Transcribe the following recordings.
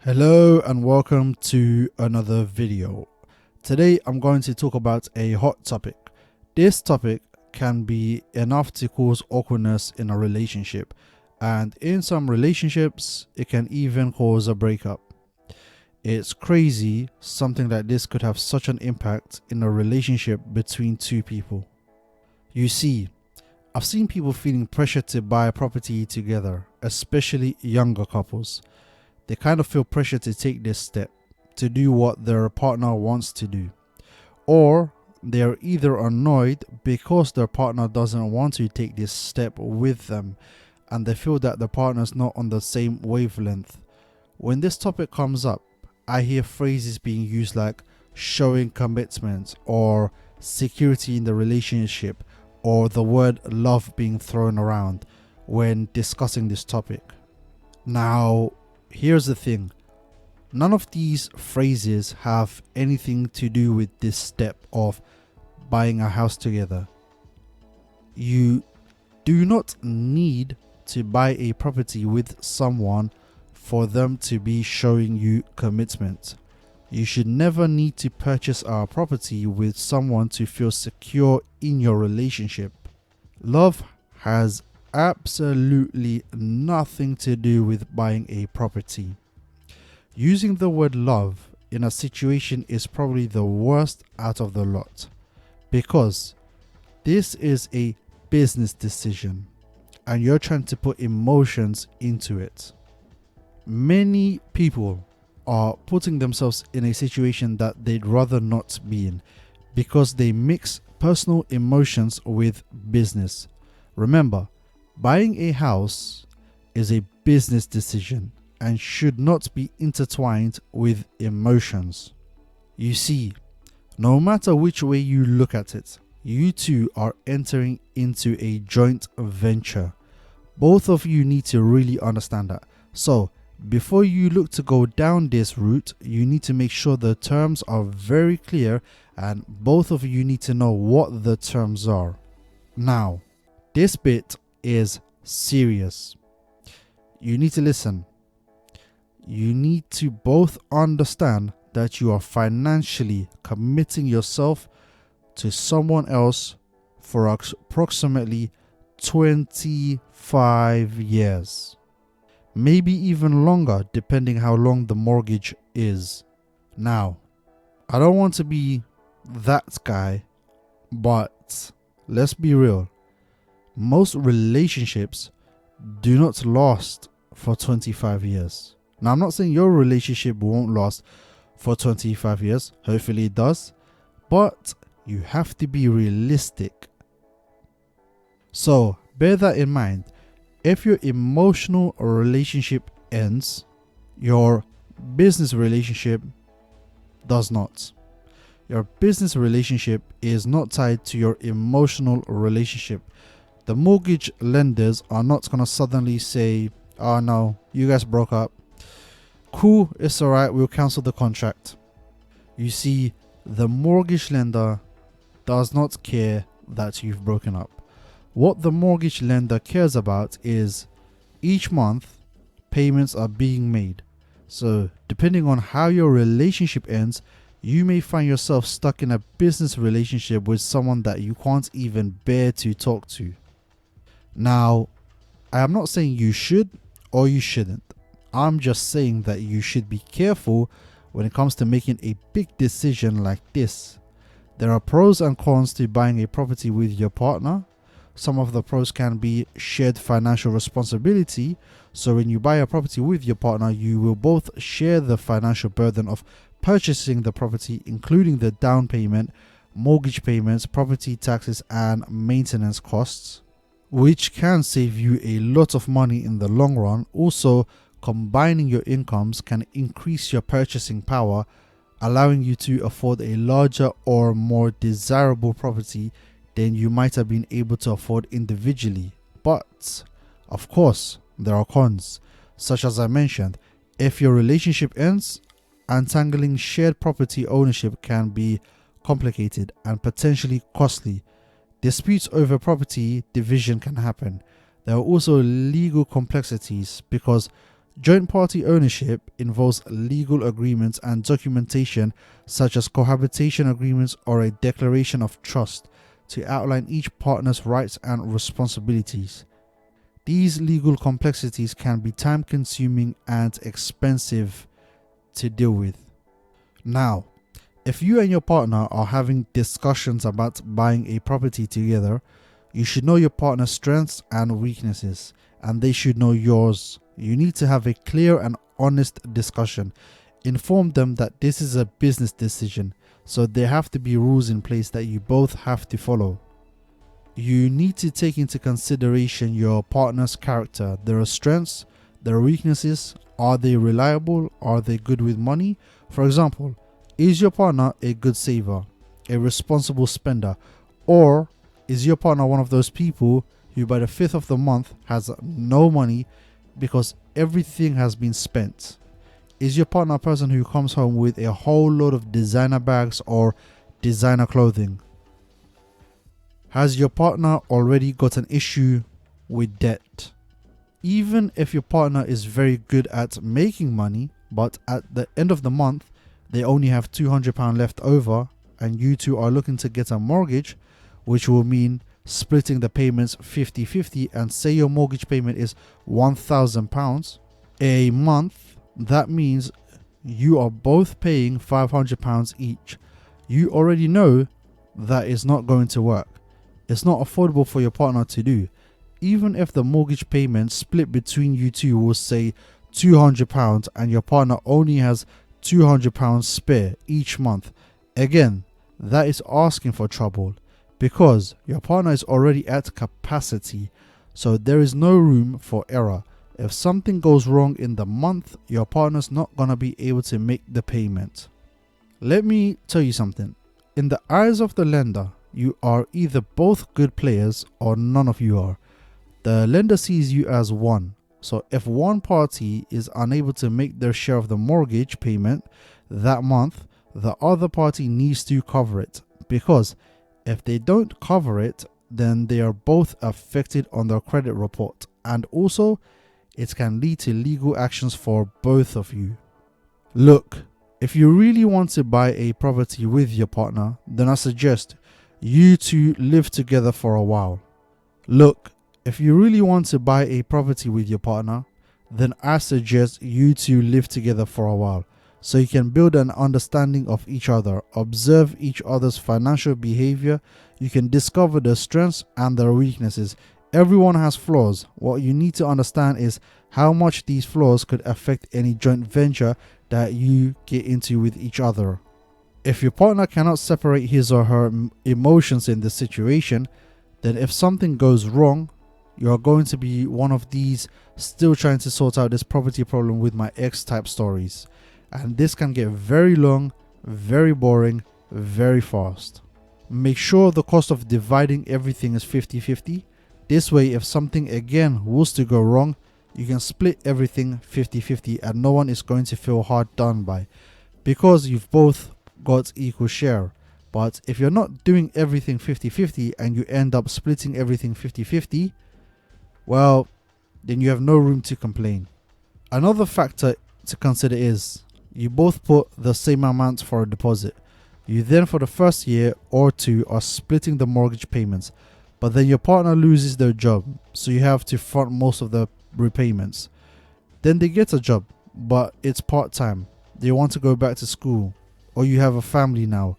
Hello and welcome to another video. Today I'm going to talk about a hot topic. This topic can be enough to cause awkwardness in a relationship, and in some relationships it can even cause a breakup. It's crazy something like this could have such an impact in a relationship between two people. You see, I've seen people feeling pressure to buy a property together, especially younger couples. They kind of feel pressure to take this step, to do what their partner wants to do. Or they are either annoyed because their partner doesn't want to take this step with them and they feel that the partner is not on the same wavelength. When this topic comes up, I hear phrases being used like showing commitment or security in the relationship or the word love being thrown around when discussing this topic. Now, here's the thing. None of these phrases have anything to do with this step of buying a house together. You do not need to buy a property with someone for them to be showing you commitment. You should never need to purchase a property with someone to feel secure in your relationship. Love has absolutely nothing to do with buying a property. Using the word love in a situation is probably the worst out of the lot, because this is a business decision and you're trying to put emotions into it. Many people are putting themselves in a situation that they'd rather not be in because they mix personal emotions with business. Remember, buying a house is a business decision and should not be intertwined with emotions. You see, no matter which way you look at it, you two are entering into a joint venture. Both of you need to really understand that. So, before you look to go down this route, you need to make sure the terms are very clear and both of you need to know what the terms are. Now, this bit is serious. You need to listen. You need to both understand that you are financially committing yourself to someone else for approximately 25 years. Maybe even longer, depending how long the mortgage is. Now, I don't want to be that guy, but let's be real. Most relationships do not last for 25 years. Now, I'm not saying your relationship won't last for 25 years. Hopefully it does. But you have to be realistic. So, bear that in mind. If your emotional relationship ends, your business relationship does not. Your business relationship is not tied to your emotional relationship. The mortgage lenders are not going to suddenly say, "Oh no, you guys broke up. Cool, it's alright, we'll cancel the contract." You see, the mortgage lender does not care that you've broken up. What the mortgage lender cares about is each month payments are being made. So, depending on how your relationship ends, you may find yourself stuck in a business relationship with someone that you can't even bear to talk to. Now, I am not saying you should or you shouldn't. I'm just saying that you should be careful when it comes to making a big decision like this. There are pros and cons to buying a property with your partner. Some of the pros can be shared financial responsibility. So when you buy a property with your partner, you will both share the financial burden of purchasing the property, including the down payment, mortgage payments, property taxes, and maintenance costs, which can save you a lot of money in the long run. Also, combining your incomes can increase your purchasing power, allowing you to afford a larger or more desirable property than you might have been able to afford individually. But, of course, there are cons. Such as I mentioned, if your relationship ends, untangling shared property ownership can be complicated and potentially costly. Disputes over property division can happen. There are also legal complexities because Joint party ownership involves legal agreements and documentation such as cohabitation agreements or a declaration of trust to outline each partner's rights and responsibilities. These legal complexities can be time-consuming and expensive to deal with. Now, if you and your partner are having discussions about buying a property together, you should know your partner's strengths and weaknesses, and they should know yours. You need to have a clear and honest discussion. Inform them that this is a business decision, so there have to be rules in place that you both have to follow. You need to take into consideration your partner's character, their strengths, their weaknesses. Are they reliable? Are they good with money? For example, is your partner a good saver, a responsible spender, or is your partner one of those people who by the 5th of the month has no money because everything has been spent? Is your partner a person who comes home with a whole load of designer bags or designer clothing? Has your partner already got an issue with debt? Even if your partner is very good at making money, but at the end of the month, they only have £200 left over and you two are looking to get a mortgage, which will mean splitting the payments 50-50, and say your mortgage payment is £1,000 a month, that means you are both paying £500 each. You already know that is not going to work. It's not affordable for your partner to do. Even if the mortgage payment split between you two will say £200 and your partner only has £200 spare each month, again, that is asking for trouble because your partner is already at capacity, so there is no room for error. If something goes wrong in the month, your partner's not gonna be able to make the payment. Let me tell you something. In the eyes of the lender, you are either both good players or none of you are. The lender sees you as one. So if one party is unable to make their share of the mortgage payment that month, the other party needs to cover it, because if they don't cover it, then they are both affected on their credit report, and also it can lead to legal actions for both of you. Look, if you really want to buy a property with your partner, then I suggest you two live together for a while. Look, if you really want to buy a property with your partner, then I suggest you two live together for a while, so you can build an understanding of each other, observe each other's financial behavior, you can discover their strengths and their weaknesses. Everyone has flaws. What you need to understand is how much these flaws could affect any joint venture that you get into with each other. If your partner cannot separate his or her emotions in this situation, then if something goes wrong, you are going to be one of these still trying to sort out this property problem with my ex type stories. And this can get very long, very boring, very fast. Make sure the cost of dividing everything is 50-50. This way, if something again was to go wrong, you can split everything 50-50 and no one is going to feel hard done by, because you've both got equal share. But if you're not doing everything 50-50 and you end up splitting everything 50-50, well, then you have no room to complain. Another factor to consider is you both put the same amount for a deposit. You then for the first year or two are splitting the mortgage payments, but then your partner loses their job, so you have to front most of the repayments. Then they get a job, but it's part-time. They want to go back to school, or you have a family now,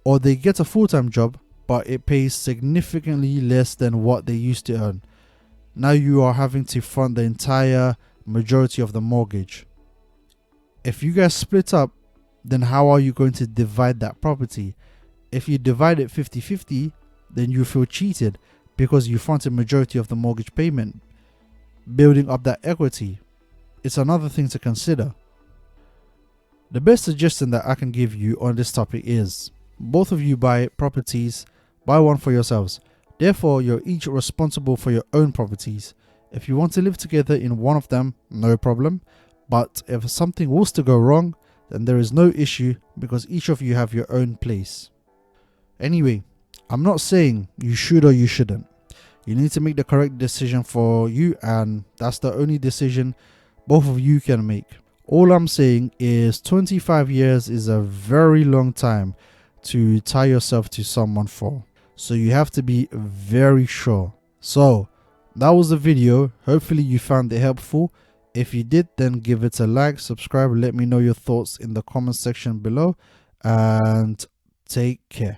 or they get a full-time job, but it pays significantly less than what they used to earn. Now you are having to front the entire majority of the mortgage. If you guys split up, then how are you going to divide that property? If you divide it 50-50, then you feel cheated because you fronted majority of the mortgage payment, building up that equity. It's another thing to consider. The best suggestion that I can give you on this topic is both of you buy properties, buy one for yourselves. Therefore, you're each responsible for your own properties. If you want to live together in one of them, no problem. But if something was to go wrong, then there is no issue because each of you have your own place. Anyway, I'm not saying you should or you shouldn't. You need to make the correct decision for you, and that's the only decision both of you can make. All I'm saying is 25 years is a very long time to tie yourself to someone for. So you have to be very sure. So that was the video. Hopefully you found it helpful. If you did, then give it a like, subscribe, let me know your thoughts in the comment section below, and take care.